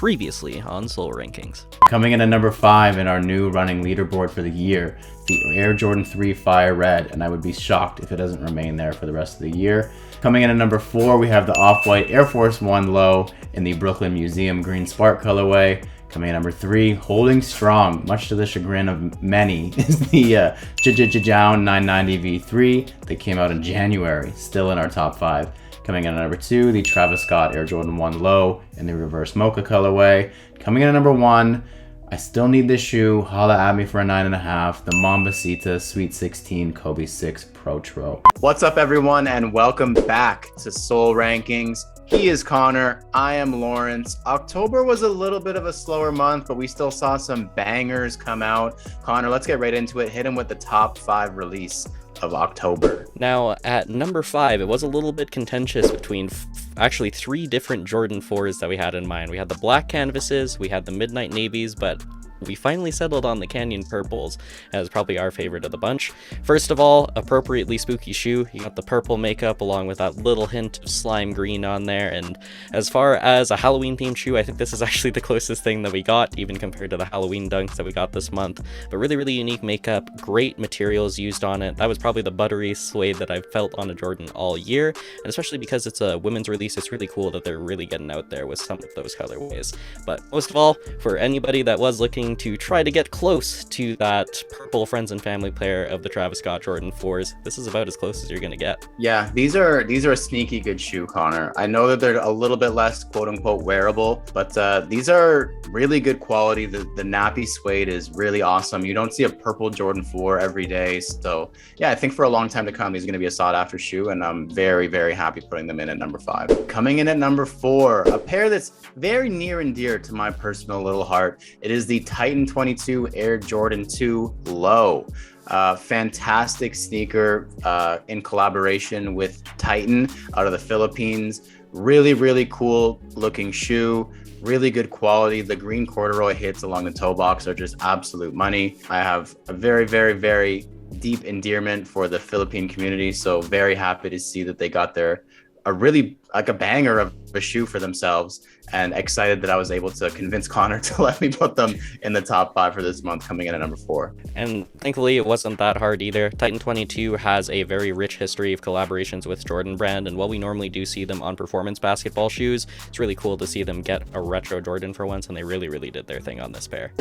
previously on Soul Rankings. Coming in at number 5 in our new running leaderboard for the year, the Air Jordan 3 Fire Red, and I would be shocked if it doesn't remain there for the rest of the year. Coming in at number 4, we have the Off-White Air Force 1 Low in the Brooklyn Museum Green Spark colorway. Coming in at number 3, holding strong, much to the chagrin of many, is the Jijijijown 990 V3 that came out in January, still in our top 5. Coming in at number 2, the Travis Scott Air Jordan 1 Low in the reverse mocha colorway. Coming in at number 1, I still need this shoe, holla at me for a 9.5, the Mambasita Sweet 16 Kobe 6 Pro Tro. What's up everyone, and welcome back to Soul Rankings. He is Connor, I am Lawrence. October was a little bit of a slower month, but we still saw some bangers come out. Connor, let's get right into it. Hit him with the top 5 release of October. Now, at number 5, it was a little bit contentious between actually 3 different Jordan 4s that we had in mind. We had the black canvases, we had the midnight navies, but we finally settled on the Canyon Purples as probably our favorite of the bunch. First of all, appropriately spooky shoe. You got the purple makeup along with that little hint of slime green on there. And as far as a Halloween themed shoe, I think this is actually the closest thing that we got, even compared to the Halloween dunks that we got this month. But really, really unique makeup, great materials used on it. That was probably the buttery suede that I've felt on a Jordan all year. And especially because it's a women's release, it's really cool that they're really getting out there with some of those colorways. But most of all, for anybody that was looking to try to get close to that purple friends and family pair of the Travis Scott Jordan 4s, this is about as close as you're gonna get. Yeah, these are a sneaky good shoe, Connor. I know that they're a little bit less quote unquote wearable, but these are really good quality. The nappy suede is really awesome. You don't see a purple Jordan 4 every day. So yeah, I think for a long time to come, these are gonna be a sought after shoe, and I'm very, very happy putting them in at number 5. Coming in at number 4, a pair that's very near and dear to my personal little heart. It is the Titan 22 Air Jordan 2 Low. Fantastic sneaker in collaboration with Titan out of the Philippines. Really, really cool looking shoe. Really good quality. The green corduroy hits along the toe box are just absolute money. I have a very, very, very deep endearment for the Philippine community. So very happy to see that they got a really like a banger of a shoe for themselves, and excited that I was able to convince Connor to let me put them in the top 5 for this month, coming in at number 4. And thankfully it wasn't that hard either. Titan 22 has a very rich history of collaborations with Jordan Brand, and while we normally do see them on performance basketball shoes, it's really cool to see them get a retro Jordan for once, and they really, really did their thing on this pair.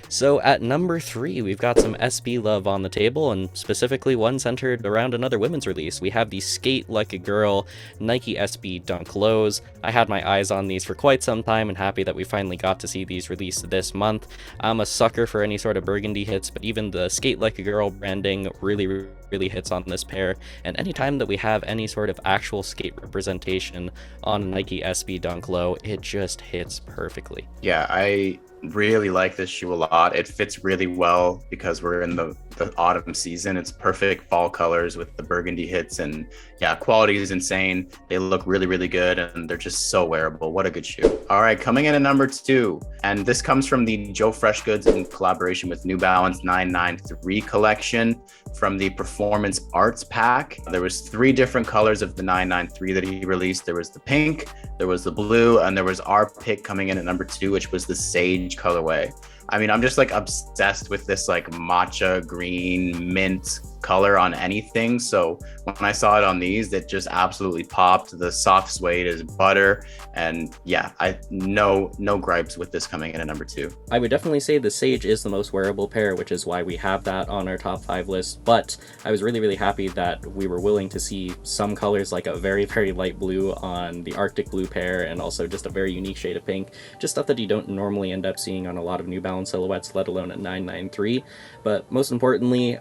So at number 3, we've got some SB love on the table, and specifically one centered around another women's release. We have the Skate Like a Girl Nike SB Dunk Lows. I had my eyes on these for quite some time, and happy that we finally got to see these released this month. I'm a sucker for any sort of burgundy hits, but even the Skate Like a Girl branding really hits on this pair, and anytime that we have any sort of actual skate representation on a Nike SB Dunk Low, it just hits perfectly. Yeah, I really like this shoe a lot. It fits really well because we're in the autumn season. It's perfect fall colors with the burgundy hits, and yeah, quality is insane. They look really, really good, and they're just so wearable. What a good shoe. All right, coming in at number 2, and this comes from the Joe Freshgoods in collaboration with New Balance 993 collection from the Performance Arts pack. There was 3 different colors of the 993 that he released. There was the pink, there was the blue, and there was our pick coming in at number 2, which was the sage colorway. I mean, I'm just like obsessed with this like matcha green mint color on anything. So when I saw it on these, it just absolutely popped. The soft suede is butter, and yeah, I no gripes with this coming in at number 2. I would definitely say the Sage is the most wearable pair, which is why we have that on our top 5 list, but I was really happy that we were willing to see some colors like a very light blue on the Arctic blue pair, and also just a very unique shade of pink, just stuff that you don't normally end up seeing on a lot of New Balance silhouettes, let alone at 993. But most importantly,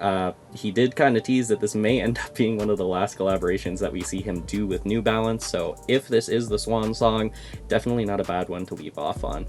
he did kind of tease that this may end up being one of the last collaborations that we see him do with New Balance, so if this is the swan song, definitely not a bad one to leave off on.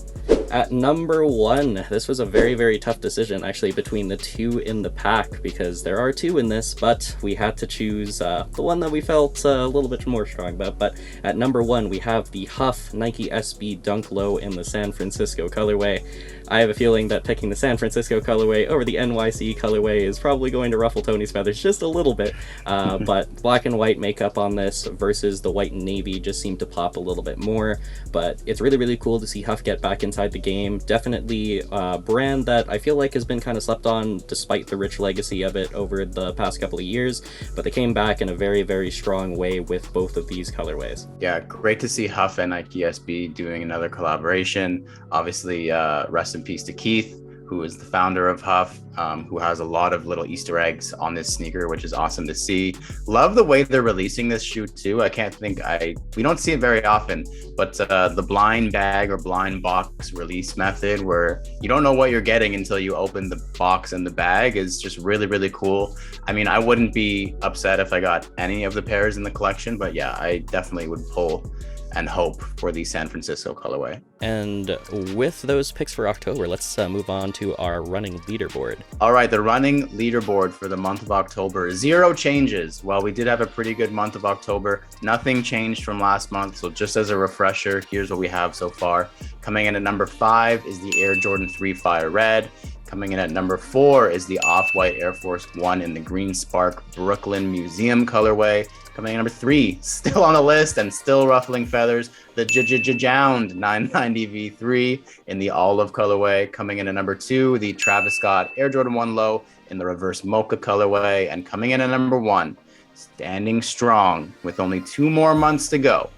At number 1, this was a very tough decision actually between the 2 in the pack, because there are 2 in this, but we had to choose the one that we felt a little bit more strong about. But at number 1, we have the Huff Nike SB Dunk Low in the San Francisco colorway. I have a feeling feeling that picking the San Francisco colorway over the NYC colorway is probably going to ruffle Tony's feathers just a little bit. But black and white makeup on this versus the white and navy just seemed to pop a little bit more. But it's really, really cool to see Huff get back inside the game. Definitely a brand that I feel like has been kind of slept on despite the rich legacy of it over the past couple of years. But they came back in a very, very strong way with both of these colorways. Yeah, great to see Huff and Nike SB doing another collaboration. Obviously, rest in peace to Keith, who is the founder of Huff, who has a lot of little Easter eggs on this sneaker, which is awesome to see. Love the way they're releasing this shoe too. We don't see it very often, but the blind bag or blind box release method where you don't know what you're getting until you open the box and the bag is just really, really cool. I mean, I wouldn't be upset if I got any of the pairs in the collection, but yeah, I definitely would pull and hope for the San Francisco colorway. And with those picks for October, let's move on to our running leaderboard. All right, the running leaderboard for the month of October, 0 changes. Well, we did have a pretty good month of October. Nothing changed from last month. So just as a refresher, here's what we have so far. Coming in at number 5 is the Air Jordan 3 Fire Red. Coming in at number 4 is the Off-White Air Force 1 in the Green Spark Brooklyn Museum colorway. Coming in number 3, still on the list and still ruffling feathers, the Jound 990 V3 in the olive colorway. Coming in at number 2, the Travis Scott Air Jordan 1 Low in the reverse mocha colorway. And coming in at number 1, standing strong with only 2 more months to go,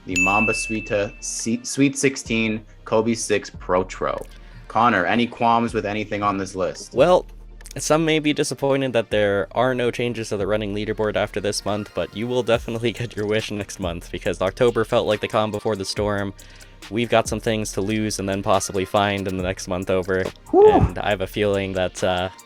the Mamba Sweet 16 Kobe 6 Protro. Connor, any qualms with anything on this list? Well, some may be disappointed that there are no changes to the running leaderboard after this month, but you will definitely get your wish next month, because October felt like the calm before the storm. We've got some things to lose and then possibly find in the next month over. Whew. And I have a feeling that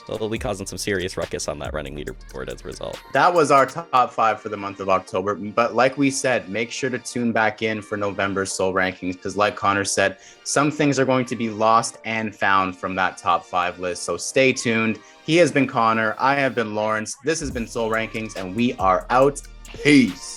they'll be causing some serious ruckus on that running leaderboard as a result. That was our top 5 for the month of October. But like we said, make sure to tune back in for November's Soul Rankings, because like Connor said, some things are going to be lost and found from that top 5 list. So stay tuned. He has been Connor. I have been Lawrence. This has been Soul Rankings, and we are out. Peace.